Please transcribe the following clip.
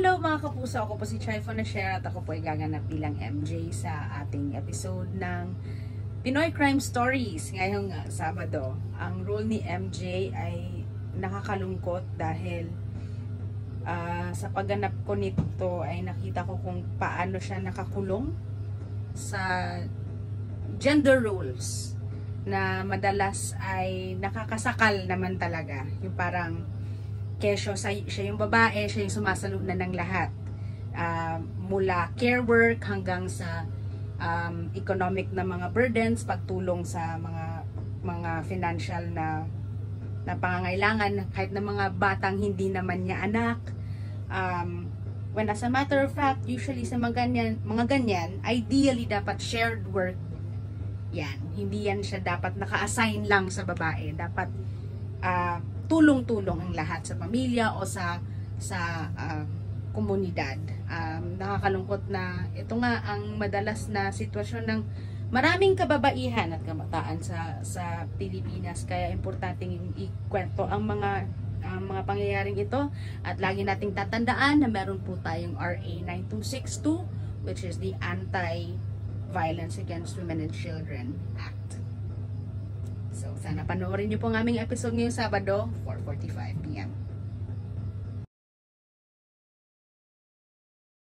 Hello mga kapuso, ako po si Chai Fonashare at ako po ay gaganap bilang MJ sa ating episode ng Pinoy Crime Stories. Ngayong Sabado, ang role ni MJ ay nakakalungkot dahil sa pagganap ko nito ay nakita ko kung paano siya nakakulong sa gender roles na madalas ay nakakasakal naman talaga. Yung parang kesyo siya yung babae, siya yung sumasaluna ng lahat. Mula care work hanggang sa economic na mga burdens, pagtulong sa mga financial na pangangailangan kahit na mga batang hindi naman niya anak. When as a matter of fact, usually sa mga ganyan, ideally dapat shared work yan. Hindi yan siya dapat naka-assign lang sa babae. Dapat tulong-tulong ang lahat sa pamilya o sa komunidad. Nakakalungkot na ito nga ang madalas na sitwasyon ng maraming kababaihan at kabataan sa Pilipinas. Kaya importanteng ikwento ang mga pangyayaring ito at lagi nating tatandaan na meron po tayong RA 9262, which is the Anti-Violence Against Women and Children Act. So, sana panoorin niyo po ang aming episode ngayong Sabado, 4:45 p.m.